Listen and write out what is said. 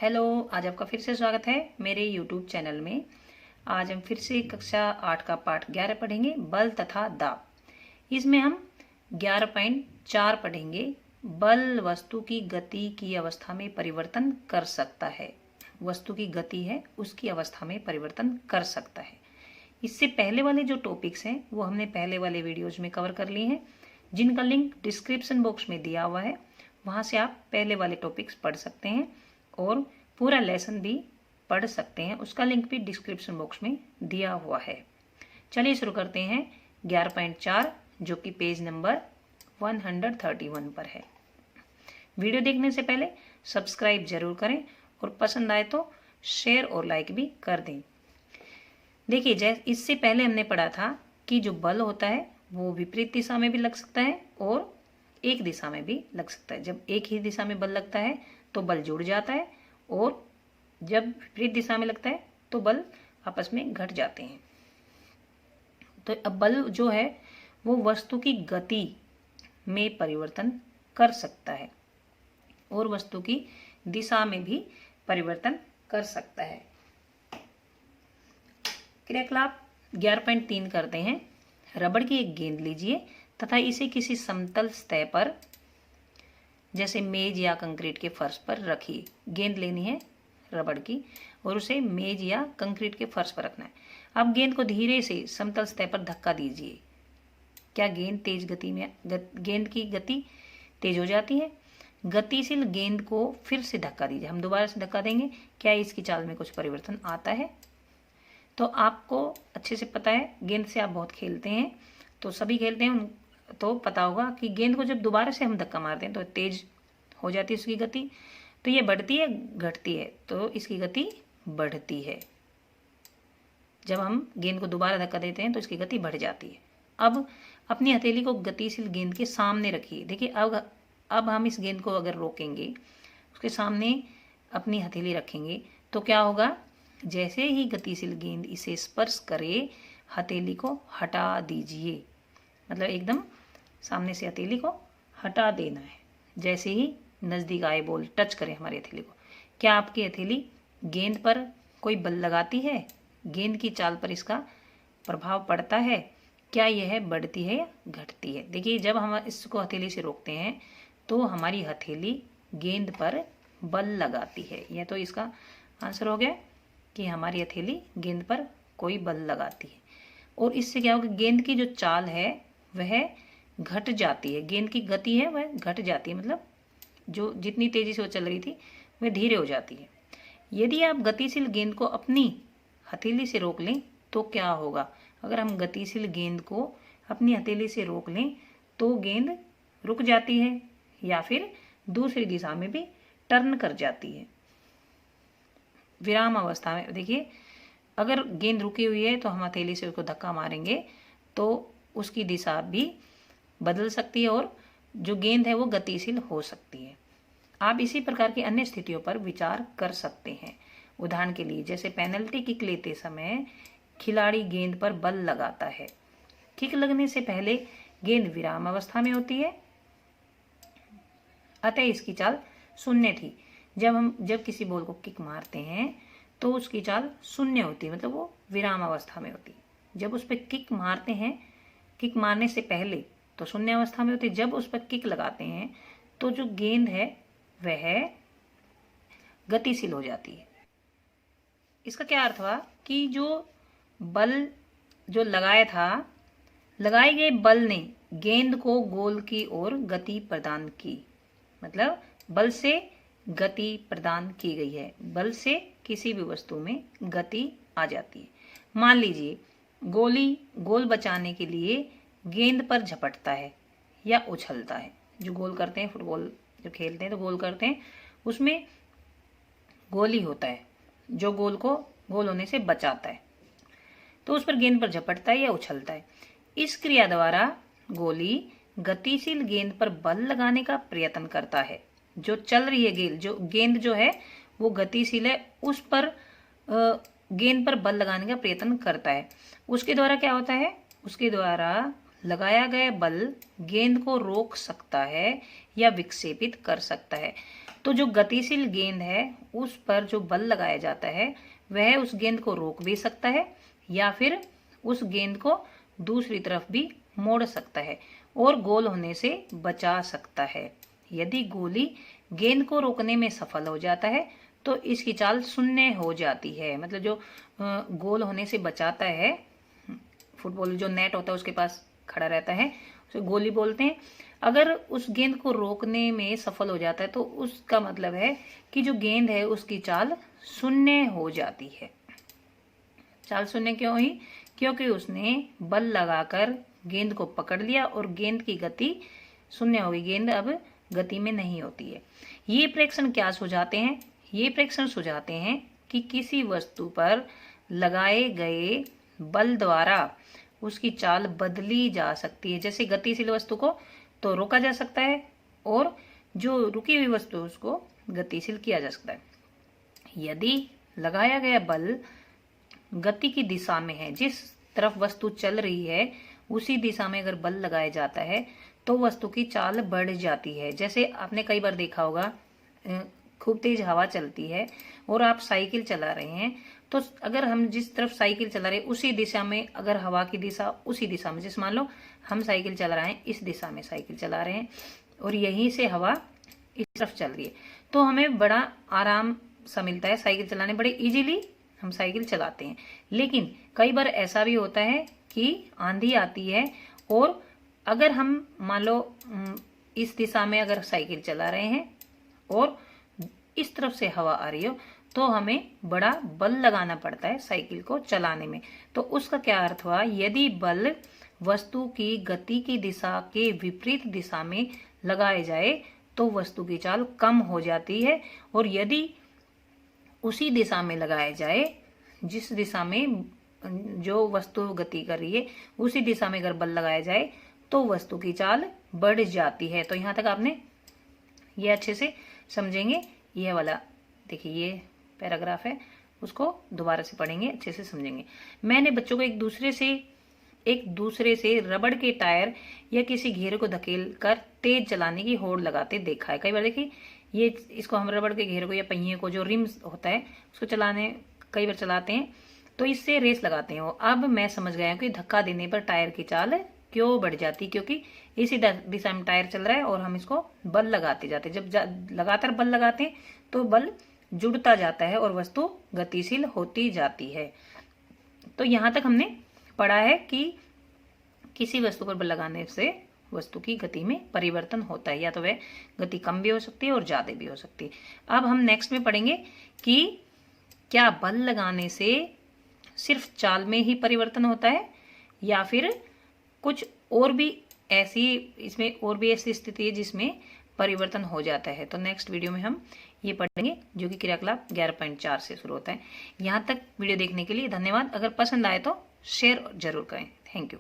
Hello, आज आपका फिर से स्वागत है मेरे YouTube चैनल में। आज हम फिर से कक्षा 8 का पाठ 11 पढ़ेंगे, बल तथा दाब। इसमें हम 11.4 पढ़ेंगे। बल वस्तु की गति की अवस्था में परिवर्तन कर सकता है। वस्तु की गति है उसकी अवस्था में परिवर्तन कर सकता है। इससे पहले वाले जो टॉपिक्स हैं वो हमने पहले वाले वीडियोज में कवर कर लिए हैं, जिनका लिंक डिस्क्रिप्शन बॉक्स में दिया हुआ है। वहां से आप पहले वाले टॉपिक्स पढ़ सकते हैं और पूरा लेसन भी पढ़ सकते हैं। उसका लिंक भी डिस्क्रिप्शन बॉक्स में दिया हुआ है। चलिए शुरू करते हैं 11.4, जो कि पेज नंबर 131 पर है। वीडियो देखने से पहले सब्सक्राइब जरूर करें और पसंद आए तो शेयर और लाइक भी कर दें। देखिए, जैसे इससे पहले हमने पढ़ा था कि जो बल होता है वो विपरीत दिशा में भी लग सकता है और एक दिशा में भी लग सकता है। जब एक ही दिशा में बल लगता है तो बल जुड़ जाता है, और जब विपरीत दिशा में लगता है तो बल आपस में घट जाते हैं। तो अब बल जो है वो वस्तु की गति में परिवर्तन कर सकता है और वस्तु की दिशा में भी परिवर्तन कर सकता है। क्रियाकलाप 11.3 करते हैं। रबड़ की एक गेंद लीजिए तथा इसे किसी समतल सतह पर, जैसे मेज या कंक्रीट के फर्श पर रखिए। गेंद लेनी है रबड़ की और उसे मेज या कंक्रीट के फर्श पर रखना है। अब गेंद को धीरे से समतल सतह पर धक्का दीजिए। क्या गेंद गेंद की गति तेज हो जाती है? गतिशील गेंद को फिर से धक्का दीजिए। हम दोबारा से धक्का देंगे, क्या इसकी चाल में कुछ परिवर्तन आता है? तो आपको अच्छे से पता है, गेंद से आप बहुत खेलते हैं, तो सभी खेलते हैं, तो पता होगा कि गेंद को जब दोबारा से हम धक्का मारते हैं तो तेज हो जाती है उसकी गति। तो ये बढ़ती है घटती है? तो इसकी गति बढ़ती है। जब हम गेंद को दोबारा धक्का देते हैं तो इसकी गति बढ़ जाती है। अब अपनी हथेली को गतिशील गेंद के सामने रखिए। देखिए, अब हम इस गेंद को अगर रोकेंगे, उसके सामने अपनी हथेली रखेंगे, तो क्या होगा? जैसे ही गतिशील गेंद इसे स्पर्श करे, हथेली को हटा दीजिए। मतलब एकदम सामने से हथेली को हटा देना है। जैसे ही नज़दीक आए बॉल टच करे हमारी हथेली को, क्या आपकी हथेली गेंद पर कोई बल लगाती है? गेंद की चाल पर इसका प्रभाव पड़ता है? क्या यह बढ़ती है या घटती है? देखिए, जब हम इसको हथेली से रोकते हैं तो हमारी हथेली गेंद पर बल लगाती है। यह तो इसका आंसर हो गया कि हमारी हथेली गेंद पर कोई बल लगाती है। और इससे क्या होगा? गेंद की जो चाल है वह घट जाती है। गेंद की गति है वह घट जाती है, मतलब जो जितनी तेजी से वो चल रही थी वह धीरे हो जाती है। यदि आप गतिशील गेंद को अपनी हथेली से रोक लें तो क्या होगा? अगर हम गतिशील गेंद को अपनी हथेली से रोक लें तो गेंद रुक जाती है या फिर दूसरी दिशा में भी टर्न कर जाती है। विराम अवस्था में देखिए, अगर गेंद रुकी हुई है तो हम हथेली से उसको धक्का मारेंगे तो उसकी दिशा भी बदल सकती है और जो गेंद है वो गतिशील हो सकती है। आप इसी प्रकार की अन्य स्थितियों पर विचार कर सकते हैं। उदाहरण के लिए, जैसे पेनल्टी किक लेते समय खिलाड़ी गेंद पर बल लगाता है। किक लगने से पहले गेंद विराम अवस्था में होती है, अतः इसकी चाल शून्य थी। जब किसी बॉल को किक मारते हैं तो उसकी चाल शून्य होती है, मतलब वो विराम अवस्था में होती है। जब उस पर किक मारते हैं, किक मारने से पहले तो शून्य अवस्था में होती है। जब उस पर किक लगाते हैं तो जो गेंद है वह गतिशील हो जाती है। इसका क्या अर्थ हुआ कि जो बल जो लगाए गए बल ने गेंद को गोल की ओर गति प्रदान की। मतलब बल से गति प्रदान की गई है। बल से किसी भी वस्तु में गति आ जाती है। मान लीजिए गोली गोल बचाने के लिए गेंद पर झपटता है या उछलता है। जो गोल करते हैं, फुटबॉल जो खेलते हैं तो गोल करते हैं, उसमें गोली होता है जो गोल को गोल होने से बचाता है, तो उस पर गेंद पर झपटता है या उछलता है। इस क्रिया द्वारा गोली गतिशील गेंद पर बल लगाने का प्रयत्न करता है। जो चल रही है गेंद जो है वो गतिशील है, उस पर गेंद पर बल लगाने का प्रयत्न करता है। उसके द्वारा क्या होता है? उसके द्वारा लगाया गया बल गेंद को रोक सकता है या विक्षेपित कर सकता है। तो जो गतिशील गेंद है उस पर जो बल लगाया जाता है वह उस गेंद को रोक भी सकता है या फिर उस गेंद को दूसरी तरफ भी मोड़ सकता है और गोल होने से बचा सकता है। यदि गोली गेंद को रोकने में सफल हो जाता है तो इसकी चाल शून्य हो जाती है। मतलब जो गोल होने से बचाता है, फुटबॉल जो नेट होता है उसके पास खड़ा रहता है, उसे गोली बोलते हैं। अगर उस गेंद को रोकने में सफल हो जाता है तो उसका मतलब है कि जो गेंद है उसकी चाल शून्य हो जाती है। चाल शून्य क्यों हुई? क्योंकि उसने बल लगाकर गेंद को पकड़ लिया और गेंद की गति शून्य हो गई, गेंद अब गति में नहीं होती है। ये प्रेक्षण क्या सुझाते हैं? ये प्रेक्षण सुझाते हैं कि किसी वस्तु पर लगाए गए बल द्वारा उसकी चाल बदली जा सकती है। जैसे गतिशील वस्तु को तो रोका जा सकता है और जो रुकी हुई वस्तु उसको गतिशील किया जा सकता है। यदि लगाया गया बल गति की दिशा में है, जिस तरफ वस्तु चल रही है उसी दिशा में अगर बल लगाया जाता है तो वस्तु की चाल बढ़ जाती है। जैसे आपने कई बार देखा होगा, खूब तेज हवा चलती है और आप साइकिल चला रहे हैं, तो अगर हम जिस तरफ साइकिल चला रहे हैं उसी दिशा में अगर हवा की दिशा उसी दिशा में, जैसे मान लो हम साइकिल चला रहे हैं, इस दिशा में साइकिल चला रहे हैं और यहीं से हवा इस तरफ चल रही है, तो हमें बड़ा आराम सा मिलता है साइकिल चलाने, बड़े इजीली हम साइकिल चलाते हैं। लेकिन कई बार ऐसा भी होता है कि आंधी आती है और अगर हम मान लो इस दिशा में अगर साइकिल चला रहे हैं और इस तरफ से हवा आ रही हो तो हमें बड़ा बल लगाना पड़ता है साइकिल को चलाने में। तो उसका क्या अर्थ हुआ? यदि बल वस्तु की गति की दिशा के विपरीत दिशा में लगाए जाए तो वस्तु की चाल कम हो जाती है, और यदि उसी दिशा में लगाया जाए जिस दिशा में जो वस्तु गति कर रही है उसी दिशा में अगर बल लगाया जाए तो वस्तु की चाल बढ़ जाती है। तो यहाँ तक आपने ये अच्छे से समझेंगे। ये वाला देखिए ये पैराग्राफ है, उसको दोबारा से पढ़ेंगे, अच्छे से समझेंगे। मैंने बच्चों को एक दूसरे से रबड़ के टायर या किसी घेरे को धकेल कर तेज चलाने की होड़ लगाते देखा है। कई बार देखिए ये इसको हम रबड़ के घेरे को या पहिए को जो रिम्स होता है उसको कई बार चलाते हैं तो इससे रेस लगाते हैं। अब मैं समझ गया हूँ कि धक्का देने पर टायर की चाल क्यों बढ़ जाती, क्योंकि इसी दिशा में टायर चल रहा है और हम इसको बल लगाते जाते हैं। जब लगातार बल लगाते हैं तो बल जुड़ता जाता है और वस्तु गतिशील होती जाती है। तो यहाँ तक हमने पढ़ा है कि किसी वस्तु पर बल लगाने से वस्तु की गति में परिवर्तन होता है, या तो वह गति कम भी हो सकती है और ज्यादा भी हो सकती है। अब हम नेक्स्ट में पढ़ेंगे कि क्या बल लगाने से सिर्फ चाल में ही परिवर्तन होता है या फिर कुछ और भी इसमें और भी ऐसी स्थिति है जिसमें परिवर्तन हो जाता है। तो नेक्स्ट वीडियो में हम ये पढ़ेंगे जो कि क्रियाकलाप 11.4 से शुरू होता है। यहाँ तक वीडियो देखने के लिए धन्यवाद। अगर पसंद आए तो शेयर जरूर करें। Thank you.